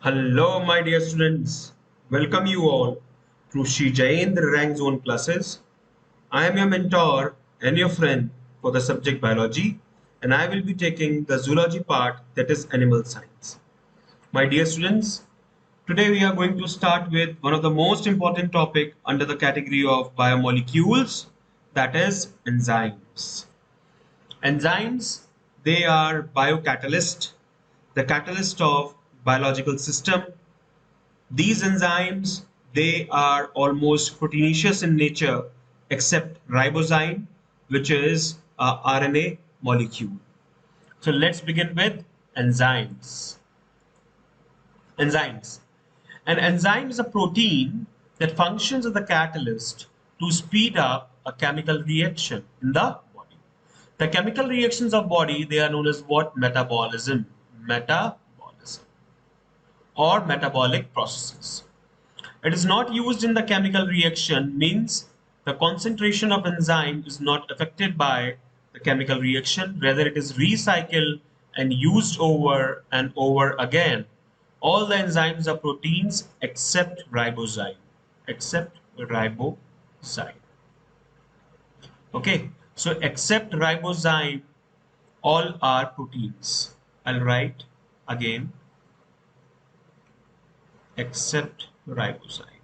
Hello, my dear students. Welcome you all to Shri Jayendra Rank Zone classes. I am your mentor and your friend for the subject biology, and I will be taking the zoology part, that is animal science. My dear students, today we are going to start with one of the most important topic under the category of biomolecules, that is enzymes. Enzymes, they are biocatalyst, the catalyst of biological system. These enzymes, they are almost proteinaceous in nature except ribozyme, which is a RNA molecule. So let's begin with enzymes. Enzymes. An enzyme is a protein that functions as a catalyst to speed up a chemical reaction in the body. The chemical reactions of body, they are known as what? Metabolism. Metabolism or metabolic processes. It is not used in the chemical reaction means the concentration of enzyme is not affected by the chemical reaction, rather it is recycled and used over and over again. All the enzymes are proteins except ribozyme. Except ribozyme. Okay, so except ribozyme, all are proteins. I'll write again, except ribozyme.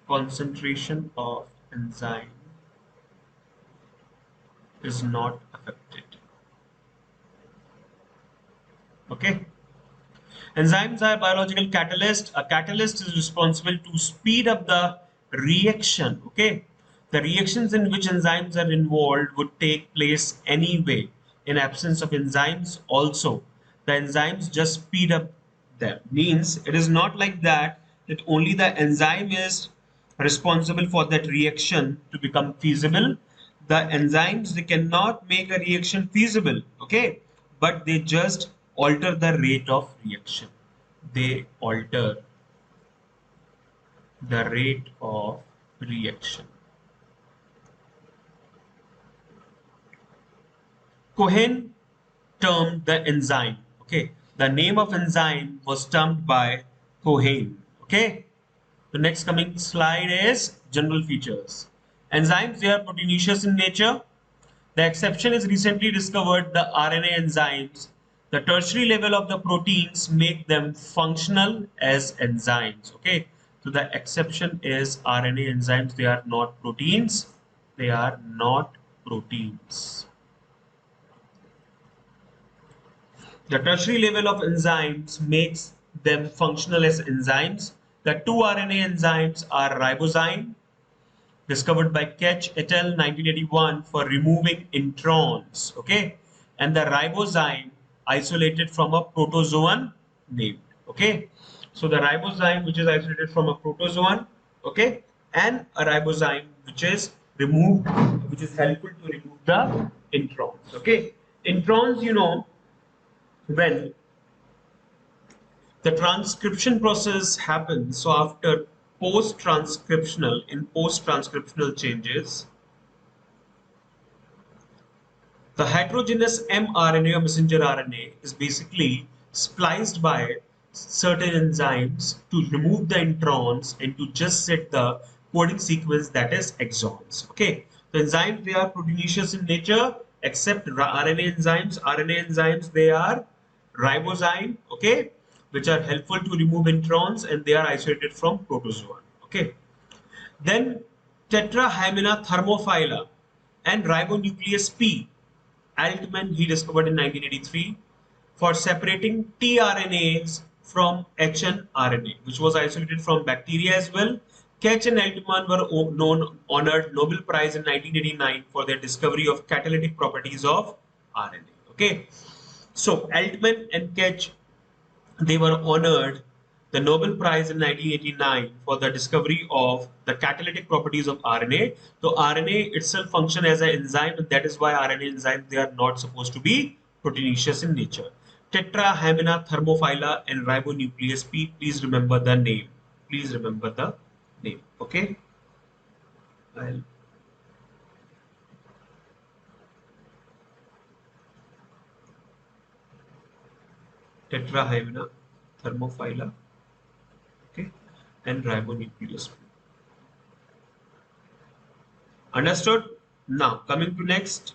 Concentration of enzyme is not affected. Okay. Enzymes are biological catalyst. A catalyst is responsible to speed up the reaction. Okay. The reactions in which enzymes are involved would take place anyway. In absence of enzymes, also, the enzymes just speed up them. Means it is not like that only the enzyme is responsible for that reaction to become feasible. The enzymes, they cannot make a reaction feasible, okay, but they just alter the rate of reaction. They alter the rate of reaction. Cohen termed the enzyme, okay, the name of enzyme was termed by Cohen. Okay, the next coming slide is general features. Enzymes, they are proteinaceous in nature. The exception is recently discovered the RNA enzymes. The tertiary level of the proteins make them functional as enzymes. Okay, so the exception is RNA enzymes. They are not proteins. They are not proteins. The tertiary level of enzymes makes them functional as enzymes. The two RNA enzymes are ribozyme, discovered by Ketch et al. 1981 for removing introns, okay, and the ribozyme isolated from a protozoan named, okay. So the ribozyme which is isolated from a protozoan, okay, and a ribozyme which is removed, which is helpful to remove the introns, okay. Introns, when the transcription process happens, so after post-transcriptional changes, the heterogeneous mRNA or messenger RNA is basically spliced by certain enzymes to remove the introns and to just set the coding sequence, that is exons. Okay, the enzymes, they are proteinaceous in nature except RNA enzymes. RNA enzymes, they are ribozyme, okay, which are helpful to remove introns and they are isolated from protozoan. Okay, then tetrahymena thermophila and ribonuclease P, Altman he discovered in 1983 for separating tRNAs from hnRNA, which was isolated from bacteria as well. Ketch and Altman were honored Nobel Prize in 1989 for their discovery of catalytic properties of RNA. Okay, so Altman and Ketch, they were honored the Nobel Prize in 1989 for the discovery of the catalytic properties of RNA. So RNA itself function as an enzyme, and that is why RNA enzymes, they are not supposed to be proteinaceous in nature. Tetrahymena thermophila and ribonuclease P. Please remember the name. Please remember the name. Okay. I'll tetrahymena, thermophila, okay, and ribonucleus. Understood? Now coming to next.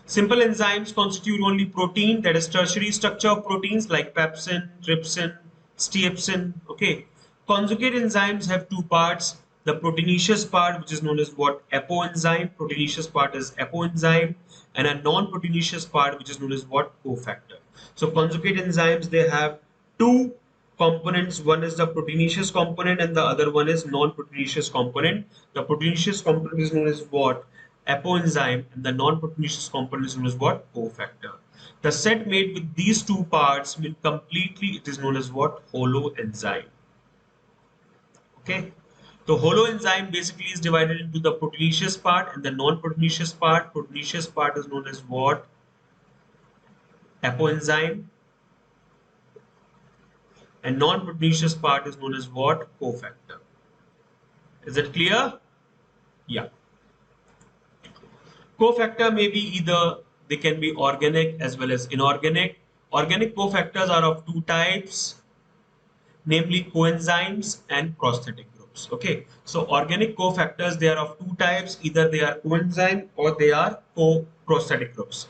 Simple enzymes constitute only protein, that is tertiary structure of proteins like pepsin, trypsin, steepsin. Okay. Conjugate enzymes have two parts. The proteinaceous part, which is known as what? Apoenzyme. Proteinaceous part is apoenzyme, and a non-proteinaceous part, which is known as what? Cofactor. So conjugate enzymes, they have two components. One is the proteinaceous component and the other one is non-proteinaceous component. The proteinaceous component is known as what? Apoenzyme, and the non-proteinaceous component is known as what? Cofactor. The set made with these two parts will completely, it is known as what? Holoenzyme. Okay. So holoenzyme basically is divided into the proteinaceous part and the non-proteinaceous part. Proteinaceous part is known as what? Apoenzyme, and non-proteinaceous part is known as what? Cofactor. Is it clear? Yeah. Cofactor may be either, they can be organic as well as inorganic. Organic cofactors are of two types, namely coenzymes and prosthetic groups. Okay, so organic cofactors, they are of two types, either they are coenzyme or they are co-prosthetic groups.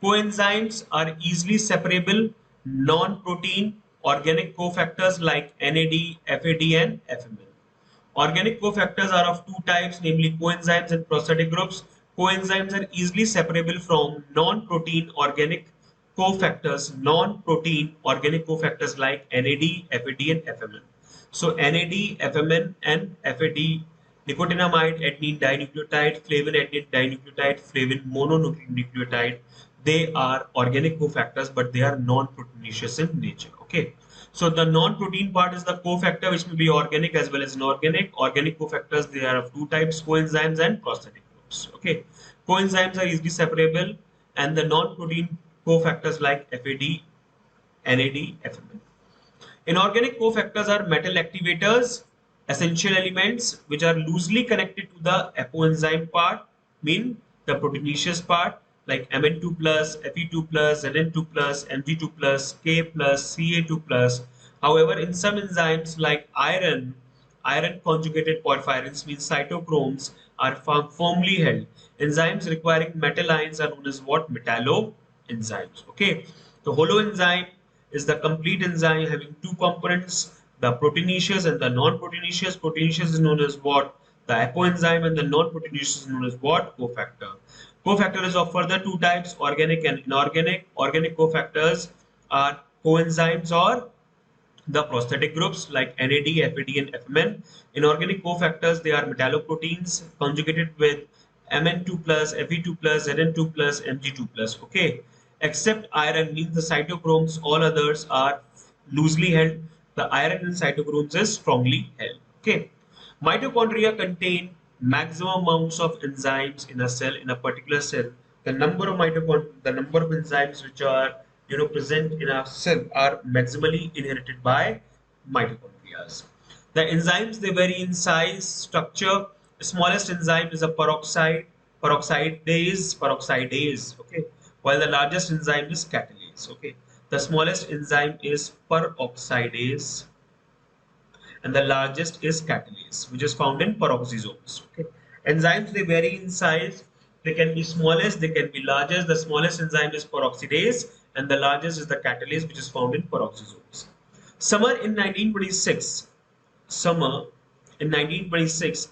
Coenzymes are easily separable non-protein organic cofactors like NAD, FAD, and FML. Organic cofactors are of two types, namely coenzymes and prosthetic groups. Coenzymes are easily separable from non-protein organic cofactors, non-protein organic cofactors like NAD, FAD, and FMN. So NAD, FMN, and FAD, nicotinamide adenine dinucleotide, flavin adenine dinucleotide, flavin mononucleotide, they are organic cofactors, but they are non-proteinaceous in nature. Okay. So the non-protein part is the cofactor, which may be organic as well as inorganic. Organic cofactors, they are of two types, coenzymes and prosthetic groups. Okay. Coenzymes are easily separable, and the non-protein cofactors like FAD, NAD, FMN. Inorganic cofactors are metal activators, essential elements which are loosely connected to the apoenzyme part, mean the proteinaceous part like Mn2 plus, Fe2 plus, Zn2 plus, Mg2 plus, K plus, Ca2 plus. However, in some enzymes like iron conjugated porphyrins means cytochromes are firmly held. Enzymes requiring metal ions are known as what? Metalloenzymes. Okay. The holoenzyme is the complete enzyme having two components, the proteinaceous and the non-proteinaceous. Proteinaceous is known as what? The apoenzyme, and the non-proteinaceous is known as what? Cofactor. Cofactor is of further two types, organic and inorganic. Organic cofactors are coenzymes or the prosthetic groups like NAD, FAD, and FMN. Inorganic cofactors, they are metalloproteins conjugated with Mn2 plus, Fe2 plus, Zn2 plus, Mg2 plus. Okay. Except iron means the cytochromes, all others are loosely held. The iron in cytochromes is strongly held. Okay. Mitochondria contain maximum amounts of enzymes in a cell, in a particular cell. The number of enzymes which are present in a cell are maximally inherited by mitochondria. The enzymes, they vary in size, structure. The smallest enzyme is a peroxidase. Okay, while the largest enzyme is catalase. Okay, the smallest enzyme is peroxidase and the largest is catalase, which is found in peroxisomes. Okay. Enzymes, they vary in size. They can be smallest, they can be largest. The smallest enzyme is peroxidase, and the largest is the catalase, which is found in peroxisomes. Summer in 1926, Summer in 1926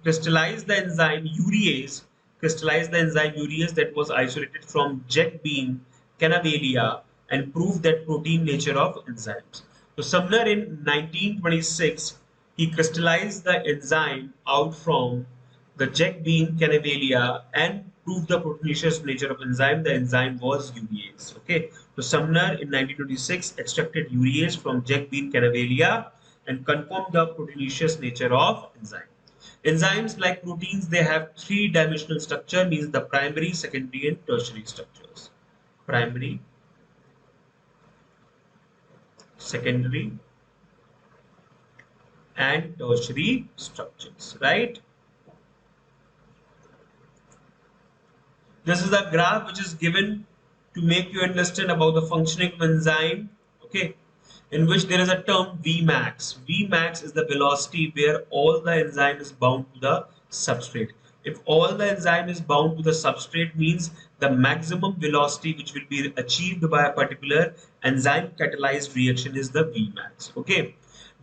crystallized the enzyme urease that was isolated from jet bean canavelia and proved that protein nature of enzymes. So Sumner in 1926 he crystallized the enzyme out from the jet bean canavelia and proved the proteinaceous nature of enzyme. The enzyme was urease. Okay, so Sumner in 1926 extracted urease from jet bean canavelia and confirm the proteinaceous nature of enzyme. Enzymes like proteins, they have three-dimensional structure, means the primary, secondary, and tertiary structures. Primary, secondary, and tertiary structures, right? This is the graph which is given to make you understand about the functioning of enzyme, okay, in which there is a term Vmax. Vmax is the velocity where all the enzyme is bound to the substrate. If all the enzyme is bound to the substrate means the maximum velocity which will be achieved by a particular enzyme catalyzed reaction is the Vmax. Okay.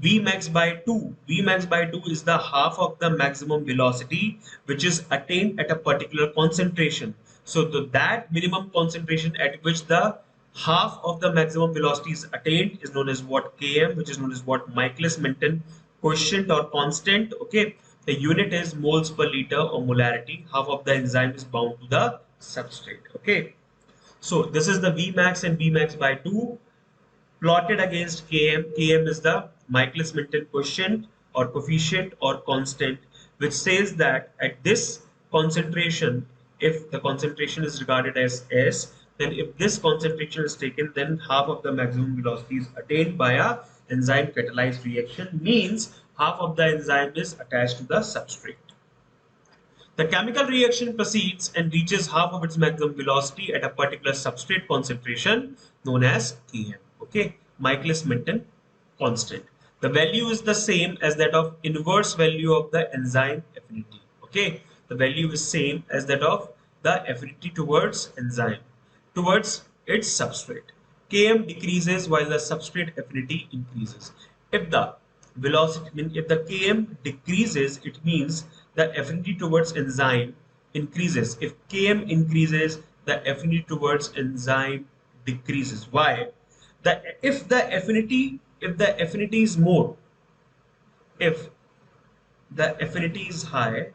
Vmax by 2. Vmax by 2 is the half of the maximum velocity which is attained at a particular concentration. So that minimum concentration at which the half of the maximum velocity is attained is known as what Km, which is known as what Michaelis-Menten quotient or constant. Okay, the unit is moles per liter or molarity. Half of the enzyme is bound to the substrate. Okay, so this is the Vmax and Vmax by 2 plotted against Km. Km is the Michaelis-Menten quotient or coefficient or constant, which says that at this concentration, if the concentration is regarded as S, then if this concentration is taken, then half of the maximum velocity is attained by a enzyme catalyzed reaction, means half of the enzyme is attached to the substrate. The chemical reaction proceeds and reaches half of its maximum velocity at a particular substrate concentration known as Km. Okay, Michaelis-Menten constant. The value is the same as that of inverse value of the enzyme affinity. Okay, the value is same as that of the affinity towards enzyme, towards its substrate. Km decreases while the substrate affinity increases. If the velocity, if the Km decreases, it means the affinity towards enzyme increases. If Km increases, the affinity towards enzyme decreases. Why? If the affinity is more, if the affinity is high,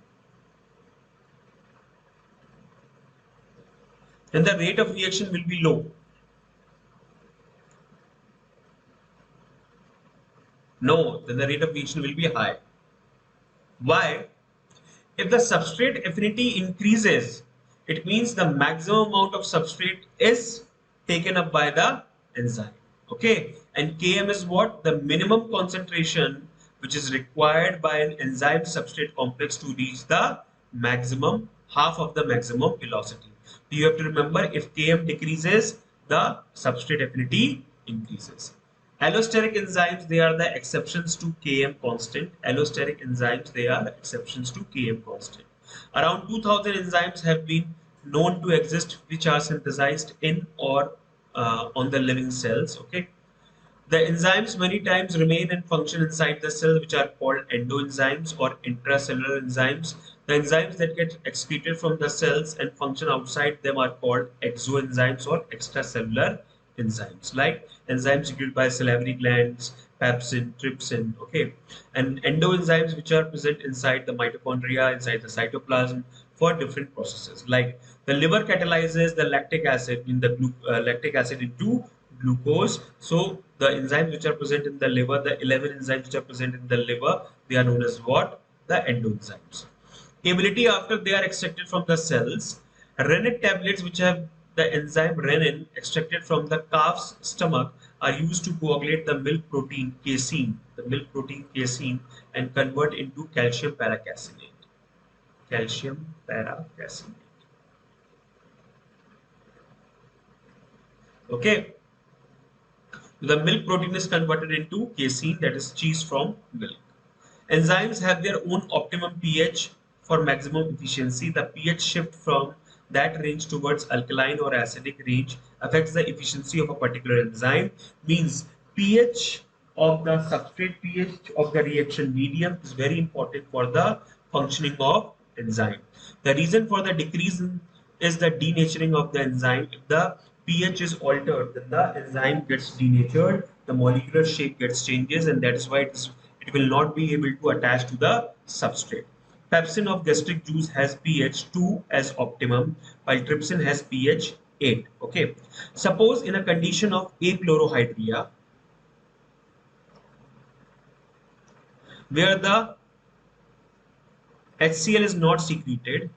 then the rate of reaction will be low. No, then the rate of reaction will be high. Why? If the substrate affinity increases, it means the maximum amount of substrate is taken up by the enzyme. Okay, and Km is what? The minimum concentration which is required by an enzyme substrate complex to reach the maximum, half of the maximum velocity. You have to remember, if Km decreases, the substrate affinity increases. Allosteric enzymes, they are the exceptions to Km constant. Allosteric enzymes, they are exceptions to Km constant. Around 2000 enzymes have been known to exist which are synthesized in or on the living cells. Okay. The enzymes many times remain and function inside the cell, which are called endoenzymes or intracellular enzymes. The enzymes that get excreted from the cells and function outside them are called exoenzymes or extracellular enzymes, like enzymes secreted by salivary glands, pepsin, trypsin, okay, and endoenzymes which are present inside the mitochondria, inside the cytoplasm for different processes. Like the liver catalyzes the lactic acid in the lactic acid into glucose. So the enzymes which are present in the liver, the 11 enzymes which are present in the liver, they are known as what? The endoenzymes. Ability after they are extracted from the cells. Rennet tablets which have the enzyme renin extracted from the calf's stomach are used to coagulate the milk protein casein, and convert into calcium paracasinate. Calcium paracasinate. Okay. The milk protein is converted into casein, that is cheese from milk. Enzymes have their own optimum pH for maximum efficiency. The pH shift from that range towards alkaline or acidic range affects the efficiency of a particular enzyme. Means pH of the substrate, pH of the reaction medium is very important for the functioning of enzyme. The reason for the decrease is the denaturing of the enzyme. If the pH is altered, then the enzyme gets denatured, the molecular shape gets changes, and that is why it will not be able to attach to the substrate. Pepsin of gastric juice has pH 2 as optimum, while trypsin has pH 8. Okay. Suppose in a condition of achlorohydria, where the HCl is not secreted,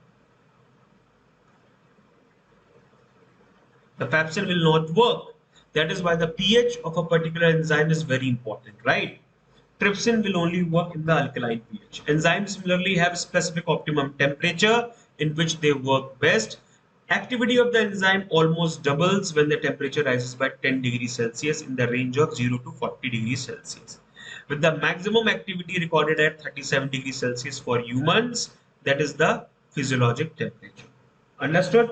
the pepsin will not work. That is why the pH of a particular enzyme is very important, right? Trypsin will only work in the alkaline pH. Enzymes similarly have specific optimum temperature in which they work best. Activity of the enzyme almost doubles when the temperature rises by 10 degrees Celsius in the range of 0 to 40 degrees Celsius. With the maximum activity recorded at 37 degrees Celsius for humans, that is the physiologic temperature. Understood?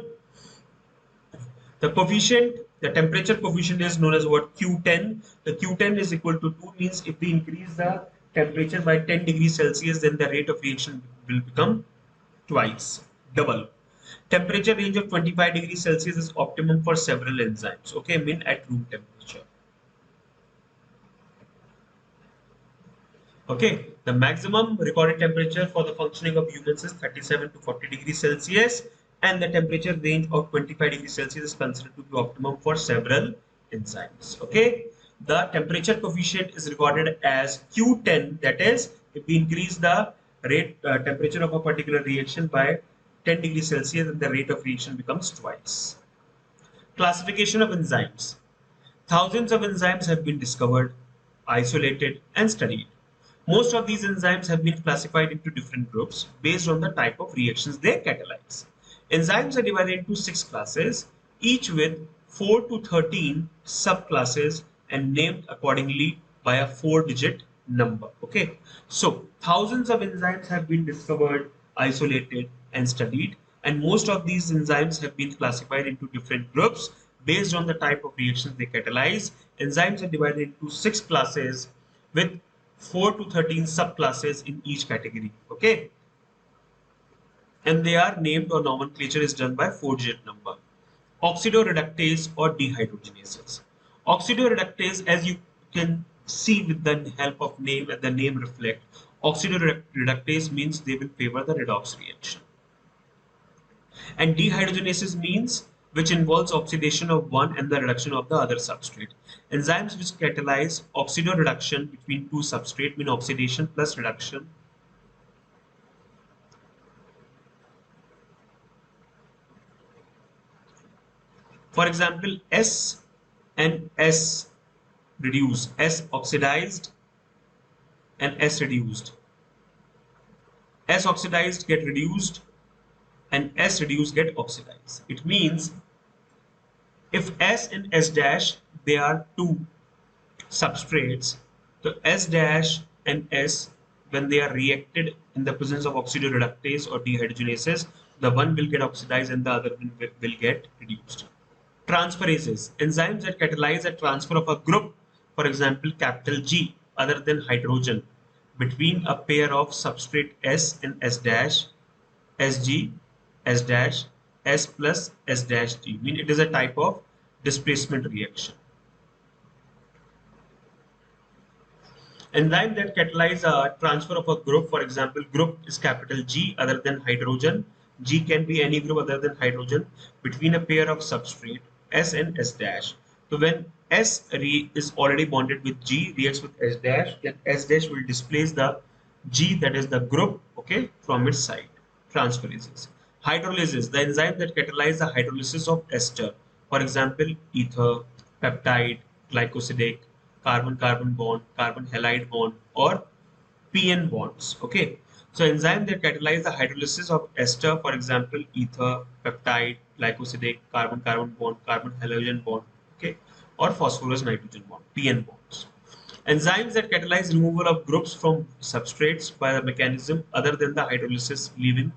The coefficient, the temperature coefficient is known as what? Q10. The Q10 is equal to 2, means if we increase the temperature by 10 degrees Celsius, then the rate of reaction will become twice, double. Temperature range of 25 degrees Celsius is optimum for several enzymes. Okay, mean at room temperature. Okay, the maximum recorded temperature for the functioning of humans is 37 to 40 degrees Celsius, and the temperature range of 25 degrees Celsius is considered to be optimum for several enzymes. Okay, the temperature coefficient is recorded as Q10, that is, if we increase the rate temperature of a particular reaction by 10 degrees Celsius, then the rate of reaction becomes twice. Classification of enzymes. Thousands of enzymes have been discovered, isolated, and studied. Most of these enzymes have been classified into different groups based on the type of reactions they catalyze. Enzymes are divided into 6 classes, each with 4 to 13 subclasses and named accordingly by a 4-digit number. Okay, so thousands of enzymes have been discovered, isolated, and studied, and most of these enzymes have been classified into different groups based on the type of reactions they catalyze. Enzymes are divided into 6 classes with 4 to 13 subclasses in each category. Okay, and they are named, or nomenclature is done by 4-digit number. Oxidoreductase or dehydrogenases. Oxidoreductase, as you can see with the help of name and the name reflect, oxidoreductase means they will favor the redox reaction. And dehydrogenases means which involves oxidation of one and the reduction of the other substrate. Enzymes which catalyze oxidoreduction between two substrates mean oxidation plus reduction. For example, S and S reduced, S oxidized and S reduced. S oxidized get reduced and S reduced get oxidized. It means if S and S dash, they are two substrates, so S dash and S, when they are reacted in the presence of oxidoreductase or dehydrogenases, the one will get oxidized and the other will get reduced. Transferases, enzymes that catalyze a transfer of a group, for example, capital G, other than hydrogen, between a pair of substrate S and S dash, Sg, S dash, S plus S dash G. I mean, it is a type of displacement reaction. Enzyme that catalyze a transfer of a group, for example, group is capital G other than hydrogen. G can be any group other than hydrogen between a pair of substrate S and S dash. So when S is already bonded with G, reacts with S dash, then S dash will displace the G, that is the group, okay, from its side. Transferases. Hydrolysis, the enzyme that catalyze the hydrolysis of ester, for example, ether, peptide, glycosidic, carbon-carbon bond, carbon halide bond, or PN bonds. Okay, so enzyme that catalyze the hydrolysis of ester, for example, ether, peptide, glycosidic, carbon-carbon bond, carbon halogen bond, okay, or phosphorus nitrogen bond, PN bonds. Enzymes that catalyze removal of groups from substrates by a mechanism other than the hydrolysis, leaving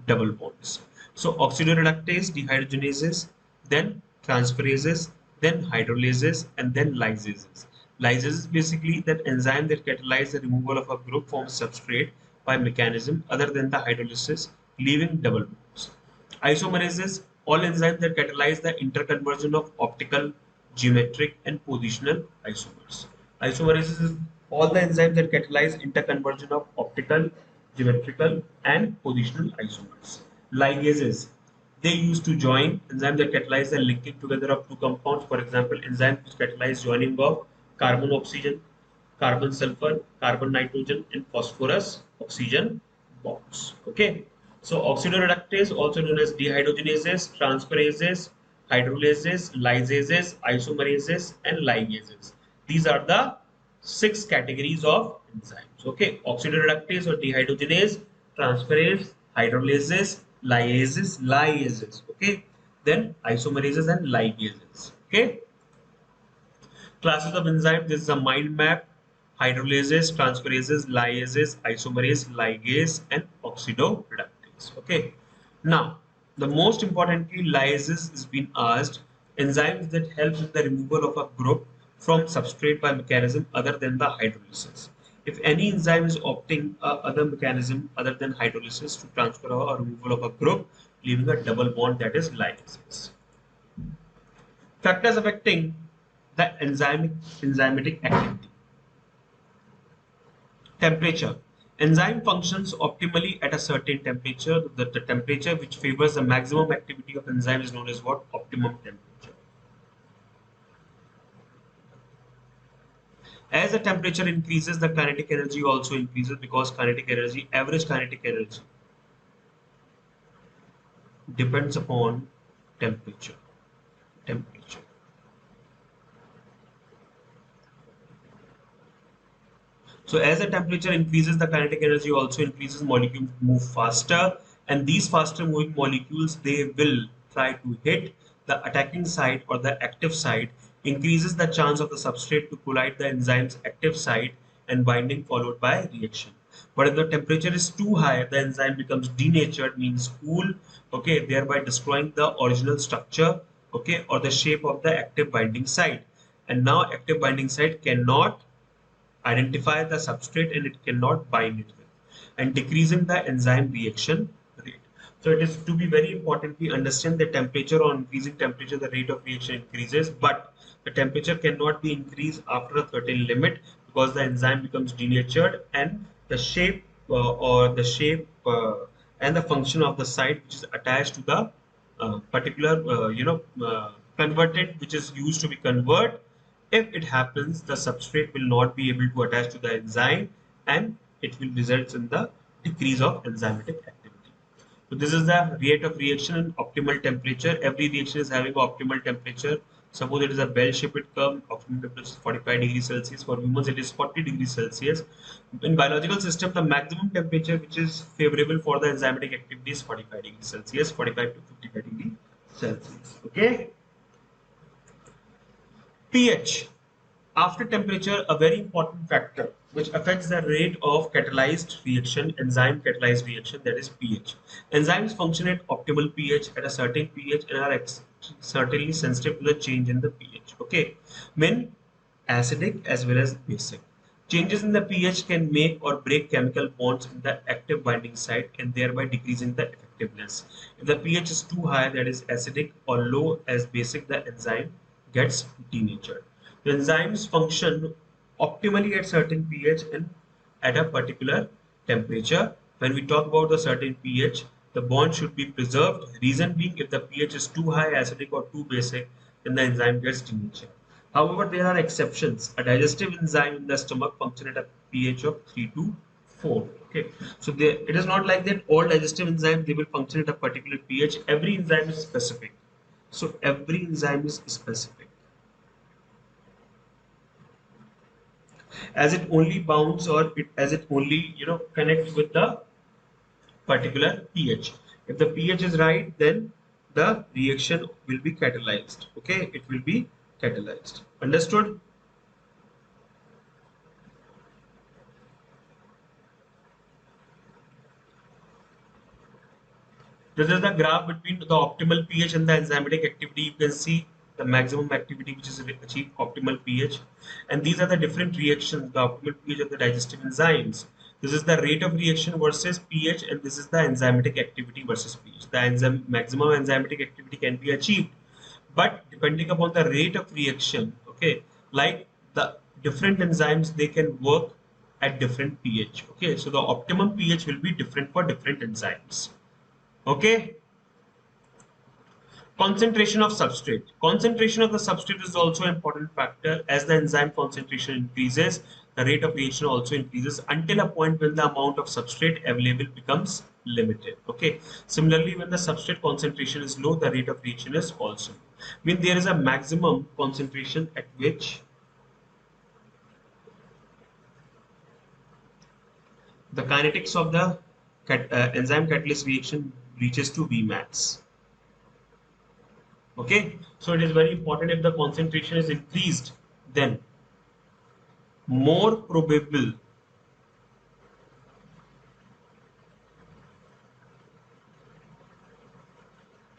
double bonds. So oxidoreductase, dehydrogenases, then transferases, then hydrolases, and then lysases. Lysases is basically that enzyme that catalyzes the removal of a group from substrate by mechanism other than the hydrolysis, leaving double bonds. Isomerases, all enzymes that catalyze the interconversion of optical, geometric, and positional isomers. Isomerases is all the enzymes that catalyze interconversion of optical, geometrical, and positional isomers. Ligases, they used to join enzymes that catalyze the linking together of two compounds. For example, enzymes which catalyze joining of carbon oxygen, carbon sulfur, carbon nitrogen, and phosphorus oxygen bonds. Okay. So oxidoreductase, also known as dehydrogenases, transferases, hydrolases, lysases, isomerases, and ligases. These are the 6 categories of enzymes. Okay, oxidoreductase or dehydrogenase, transferase, hydrolases, lyases. Okay, then isomerases and ligases. Okay. Classes of enzymes, this is a mind map: hydrolases, transferases, lyases, isomerase, ligase, and oxidoreductase. Okay. Now, the most importantly, lyases is being asked: enzymes that help in the removal of a group from substrate by mechanism other than the hydrolysis. If any enzyme is opting other mechanism other than hydrolysis to transfer or removal of a group, leaving a double bond, that is lyases. Factors affecting the enzymatic activity. Temperature. Enzyme functions optimally at a certain temperature. The temperature which favors the maximum activity of enzyme is known as what? Optimum temperature. As the temperature increases, the kinetic energy also increases, because kinetic energy, average kinetic energy, depends upon temperature. Temperature. So as the temperature increases, the kinetic energy also increases, molecules move faster, and these faster moving molecules, they will try to hit the attacking site or the active site, increases the chance of the substrate to collide the enzyme's active site and binding, followed by reaction. But if the temperature is too high, the enzyme becomes denatured, means cool, okay, thereby destroying the original structure, okay, or the shape of the active binding site. And now active binding site cannot identify the substrate and it cannot bind it with, and decreasing the enzyme reaction rate. So it is to be very importantly understand the temperature. On increasing temperature, the rate of reaction increases, but the temperature cannot be increased after a certain limit, because the enzyme becomes denatured, and the shape and the function of the site which is attached to the particular converted, which is used to be convert. If it happens, the substrate will not be able to attach to the enzyme, and it will result in the decrease of enzymatic activity. So this is the rate of reaction in optimal temperature. Every reaction is having optimal temperature. Suppose it is a bell-shaped curve, optimal temperature is 45 degrees Celsius. For humans, it is 40 degrees Celsius. In biological system, the maximum temperature which is favorable for the enzymatic activity is 45 degrees Celsius, 45 to 55 degrees Celsius. Okay. pH. After temperature, a very important factor which affects the rate of catalyzed reaction, enzyme catalyzed reaction, that is pH. Enzymes function at optimal pH at a certain pH and are certainly sensitive to the change in the pH. Okay, when acidic as well as basic. Changes in the pH can make or break chemical bonds in the active binding site and thereby decreasing the effectiveness. If the pH is too high, that is acidic, or low as basic, the enzyme gets denatured. The enzymes function optimally at certain pH and at a particular temperature. When we talk about the certain pH, the bond should be preserved. Reason being, if the pH is too high, acidic, or too basic, then the enzyme gets denatured. However, there are exceptions. A digestive enzyme in the stomach function at a pH of 3 to 4. Okay, so it is not like that all digestive enzymes they will function at a particular pH. Every enzyme is specific. So every enzyme is specific, as it only bounds, or as it only connects with the particular pH. If the pH is right, then the reaction will be catalyzed. Okay, it will be catalyzed. Understood? This is the graph between the optimal pH and the enzymatic activity. You can see the maximum activity which is achieved optimal pH, and these are the different reactions, the optimal pH of the digestive enzymes. This is the rate of reaction versus pH, and this is the enzymatic activity versus pH. The maximum enzymatic activity can be achieved, but depending upon the rate of reaction, okay, like the different enzymes, they can work at different pH. Okay, so the optimum pH will be different for different enzymes. Okay. Concentration of substrate. Concentration of the substrate is also an important factor. As the enzyme concentration increases, the rate of reaction also increases until a point when the amount of substrate available becomes limited. Okay. Similarly, when the substrate concentration is low, the rate of reaction is also low. I mean, there is a maximum concentration at which the kinetics of the enzyme catalyst reaction reaches to Vmax. Okay, so it is very important if the concentration is increased, then more probable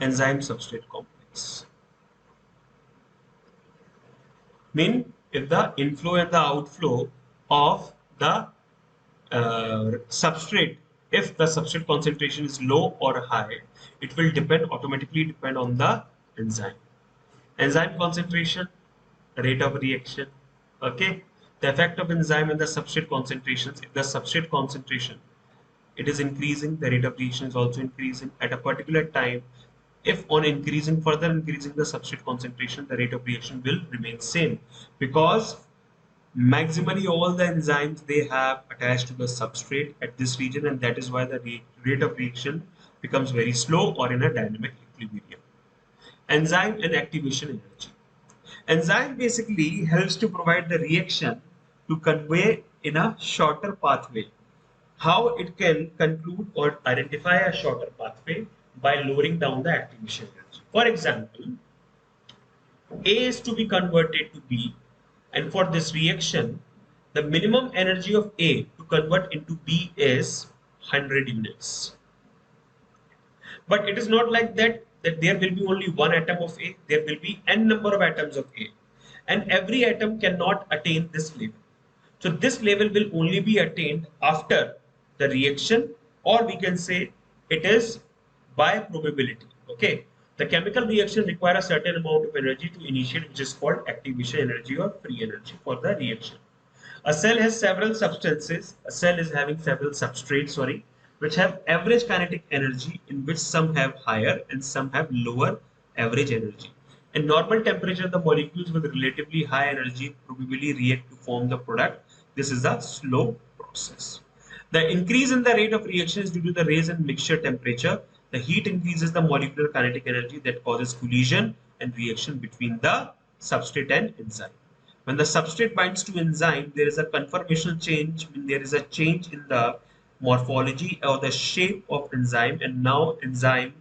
enzyme substrate complex. Mean if the inflow and the outflow of the substrate, if the substrate concentration is low or high, it will automatically depend on the enzyme. Enzyme concentration, rate of reaction. Okay, the effect of enzyme and the substrate concentrations. If the substrate concentration it is increasing, the rate of reaction is also increasing at a particular time. If on further increasing the substrate concentration, the rate of reaction will remain same, because maximally all the enzymes they have attached to the substrate at this region, and that is why the rate of reaction becomes very slow or in a dynamic equilibrium. Enzyme and activation energy. Enzyme basically helps to provide the reaction to convey in a shorter pathway. How it can conclude or identify a shorter pathway? By lowering down the activation energy. For example, A is to be converted to B, and for this reaction, the minimum energy of A to convert into B is 100 units. But it is not like that there will be only one atom of A, there will be n number of atoms of A. And every atom cannot attain this level. So this level will only be attained after the reaction, or we can say it is by probability. Okay. The chemical reaction require a certain amount of energy to initiate, which is called activation energy or free energy for the reaction. A cell has several substances. A cell is having several substrates, sorry, which have average kinetic energy, in which some have higher and some have lower average energy. In normal temperature, the molecules with relatively high energy probably react to form the product. This is a slow process. The increase in the rate of reaction is due to the raise in mixture temperature. The heat increases the molecular kinetic energy that causes collision and reaction between the substrate and enzyme. When the substrate binds to enzyme, there is a conformational change, there is a change in the morphology or the shape of enzyme, and now enzyme,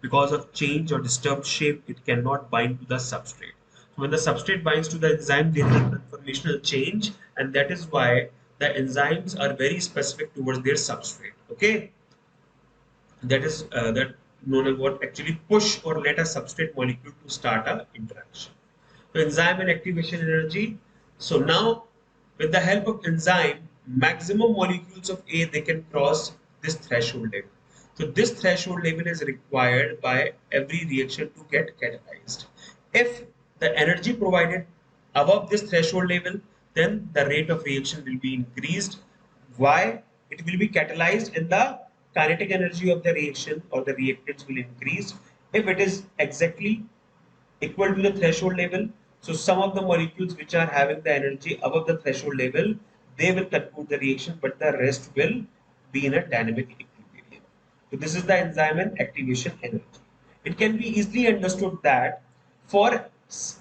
because of change or disturbed shape, it cannot bind to the substrate. So when the substrate binds to the enzyme, there is a conformational change, and that is why the enzymes are very specific towards their substrate. Okay, that is that known as what actually push or let a substrate molecule to start a interaction. So enzyme and activation energy. So now with the help of enzyme, maximum molecules of A they can cross this threshold level. So this threshold level is required by every reaction to get catalyzed. If the energy provided above this threshold level, then the rate of reaction will be increased. Why? It will be catalyzed and the kinetic energy of the reaction or the reactants will increase. If it is exactly equal to the threshold level, so some of the molecules which are having the energy above the threshold level, they will conclude the reaction, but the rest will be in a dynamic equilibrium. So this is the enzyme and activation energy. It can be easily understood that for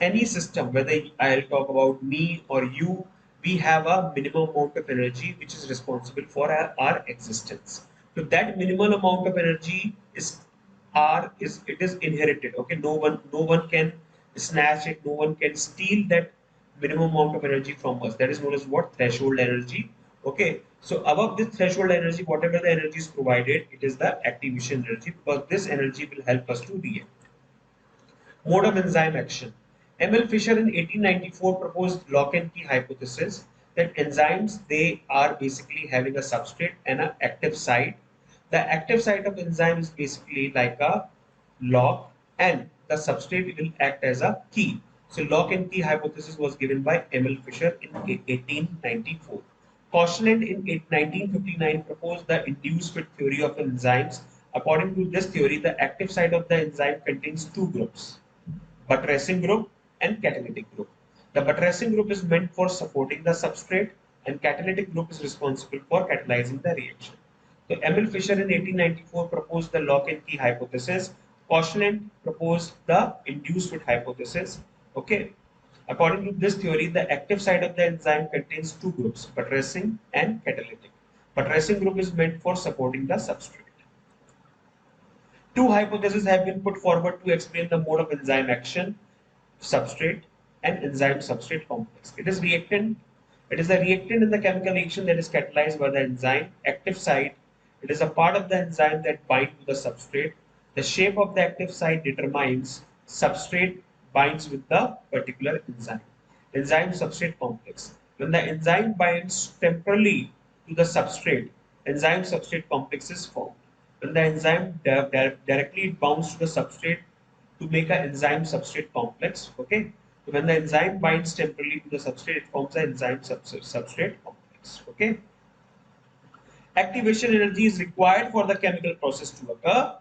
any system, whether I'll talk about me or you, we have a minimum amount of energy which is responsible for our existence. So that minimal amount of energy is it is inherited. Okay, no one can snatch it, no one can steal that minimum amount of energy from us. That is known as what? Threshold energy. Okay, so above this threshold energy, whatever the energy is provided, it is the activation energy, because this energy will help us to react. Mode of enzyme action. M.L. Fisher in 1894 proposed lock and key hypothesis that enzymes they are basically having a substrate and an active site. The active site of enzyme is basically like a lock, and the substrate will act as a key. So lock and key hypothesis was given by M.L. Fisher in 1894. Koshland in 1959 proposed the induced fit theory of enzymes. According to this theory, the active site of the enzyme contains two groups: buttressing group and catalytic group. The buttressing group is meant for supporting the substrate, and catalytic group is responsible for catalyzing the reaction. So Emil Fisher in 1894 proposed the lock and key hypothesis. Koshland proposed the induced fit hypothesis. Okay. According to this theory, the active site of the enzyme contains two groups, buttressing and catalytic. Buttressing group is meant for supporting the substrate. Two hypotheses have been put forward to explain the mode of enzyme action, substrate, and enzyme substrate complex. It is a reactant in the chemical reaction that is catalyzed by the enzyme. Active site, it is a part of the enzyme that binds to the substrate. The shape of the active site determines substrate binds with the particular enzyme. Enzyme substrate complex. When the enzyme binds temporally to the substrate, enzyme substrate complex is formed. When the enzyme directly bounds to the substrate to make an enzyme substrate complex. Okay. So when the enzyme binds temporally to the substrate, it forms an enzyme substrate complex. Okay. Activation energy is required for the chemical process to occur.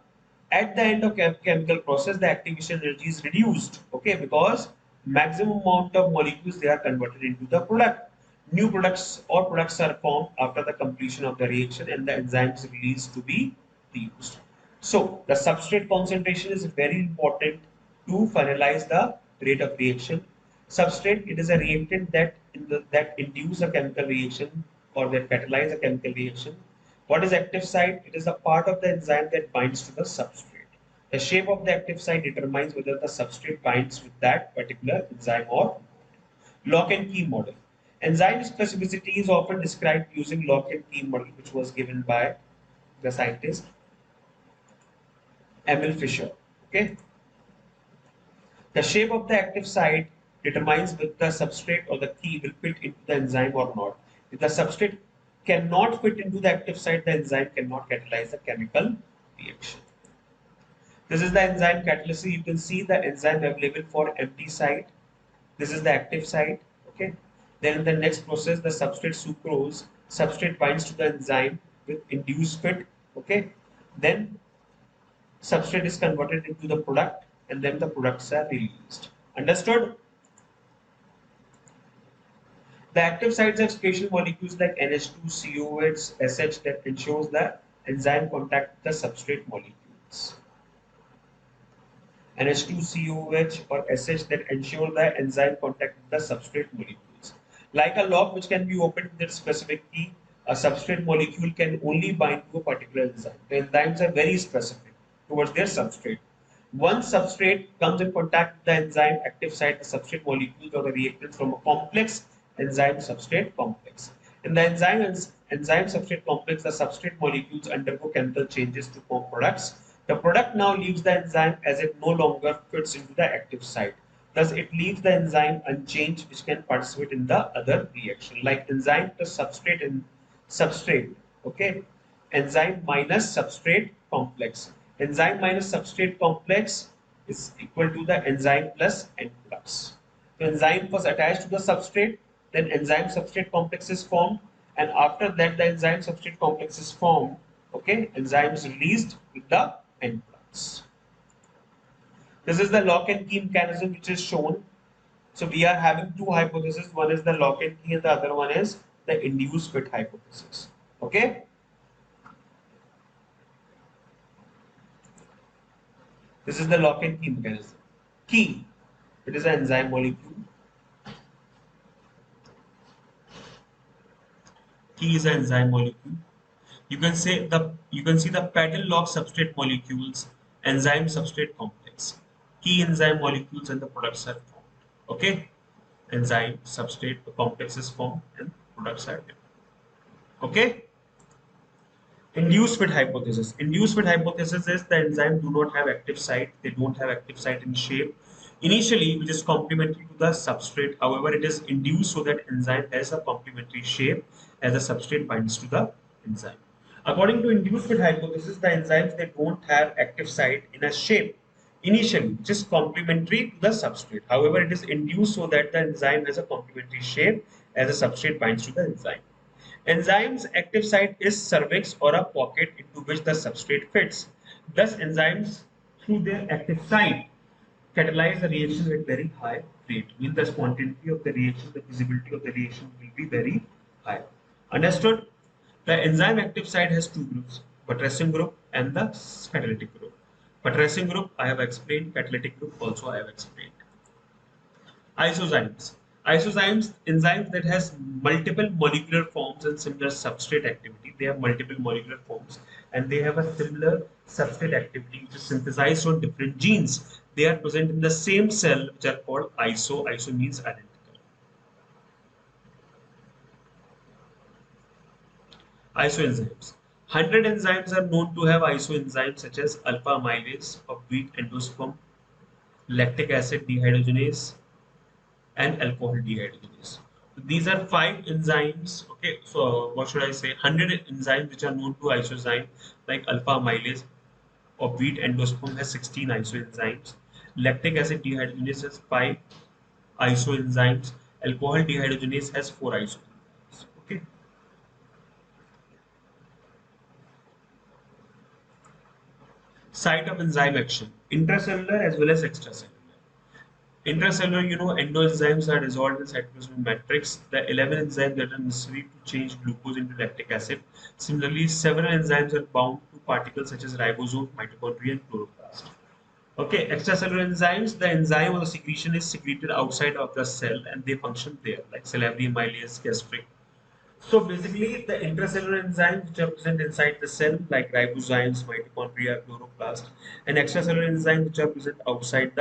At the end of chemical process, the activation energy is reduced. Okay, because maximum amount of molecules they are converted into the product. New products or products are formed after the completion of the reaction and the enzymes released to be used. So the substrate concentration is very important to finalize the rate of reaction. Substrate, it is a reactant that induce a chemical reaction or that catalyze a chemical reaction. What is active site? It is a part of the enzyme that binds to the substrate. The shape of the active site determines whether the substrate binds with that particular enzyme or not. Lock and key model. Enzyme specificity is often described using lock and key model, which was given by the scientist Emil Fischer. Okay. The shape of the active site determines whether the substrate or the key will fit into the enzyme or not. If the substrate cannot fit into the active site, the enzyme cannot catalyze the chemical reaction. This is the enzyme catalysis. You can see the enzyme available for empty site. This is the active site. Okay. Then in the next process, the substrate sucrose, substrate binds to the enzyme with induced fit. Okay. Then substrate is converted into the product and then the products are released. Understood? The active sites have special molecules like NH2, COH, SH that ensures the enzyme contact with the substrate molecules. NH2COH or SH that ensure the enzyme contact with the substrate molecules. Like a lock which can be opened with a specific key, a substrate molecule can only bind to a particular enzyme. The enzymes are very specific towards their substrate. Once substrate comes in contact with the enzyme active site, the substrate molecules or the reactants from a complex enzyme substrate complex. In the enzyme substrate complex, the substrate molecules undergo chemical changes to form products. The product now leaves the enzyme as it no longer fits into the active site. Thus, it leaves the enzyme unchanged, which can participate in the other reaction, like enzyme plus substrate and substrate. Okay, enzyme minus substrate complex. Enzyme minus substrate complex is equal to the enzyme plus end products. So enzyme was attached to the substrate, then enzyme substrate complex is formed, and after that the enzyme substrate complex is formed. Okay, enzyme is released with the end products. This is the lock and key mechanism which is shown. So we are having two hypotheses. One is the lock and key, and the other one is the induced fit hypothesis. Okay. This is the lock and key mechanism. Key, it is an enzyme molecule. Key is an enzyme molecule. You can see the pedal lock substrate molecules, enzyme substrate complex. Key enzyme molecules and the products are formed. Okay, enzyme substrate the complex is formed and products are developed. Okay. Induced fit hypothesis. Induced fit hypothesis is the enzyme do not have active site. They don't have active site in shape. Initially, which is complementary to the substrate. However, it is induced so that enzyme has a complementary shape as the substrate binds to the enzyme. According to induced fit hypothesis, the enzymes they don't have active site in a shape initially, which is complementary to the substrate. However, it is induced so that the enzyme has a complementary shape as the substrate binds to the enzyme. Enzyme's active site is cervix or a pocket into which the substrate fits. Thus, enzymes, through their active site, catalyze the reaction at very high rate. Means the spontaneity of the reaction, the visibility of the reaction will be very high. Understood? The enzyme active site has two groups, buttressing group and the catalytic group. Buttressing group I have explained, catalytic group also I have explained. Isozymes. Isozymes, enzymes that has multiple molecular forms and similar substrate activity. They have multiple molecular forms. and they have a similar substrate activity which is synthesized on different genes. They are present in the same cell, which are called iso. Iso means identical. Isoenzymes. 100 enzymes are known to have isoenzymes such as alpha amylase of wheat endosperm, lactic acid dehydrogenase, and alcohol dehydrogenase. So these are five enzymes. Okay, so what should I say? 100 enzymes which are known to isozyme, like alpha amylase of wheat endosperm has 16 isoenzymes. Lactic acid dehydrogenase has 5 isoenzymes. Alcohol dehydrogenase has 4 isoenzymes. Okay. Site of enzyme action, intracellular as well as extracellular. Intracellular, endoenzymes are dissolved in cytoplasmic matrix. The 11 enzymes that are necessary to change glucose into lactic acid. Similarly, several enzymes are bound to particles such as ribosome, mitochondria, and chloroplast. Okay, extracellular enzymes, the enzyme or the secretion is secreted outside of the cell and they function there, like salivary amylase, gastric. So basically, the intracellular enzymes which are present inside the cell, like ribozymes, mitochondria, chloroplast, and extracellular enzymes which are present outside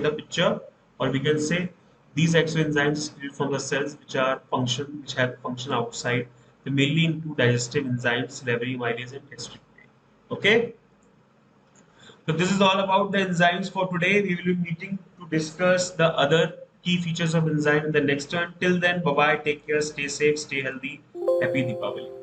the picture, or we can say these exoenzymes secreted from the cells which have function outside. They mainly include digestive enzymes, salivary amylase, and gastric. Okay. So this is all about the enzymes for today. We will be meeting to discuss the other key features of enzyme in the next turn. Till then, bye bye. Take care. Stay safe. Stay healthy. Happy Deepavali.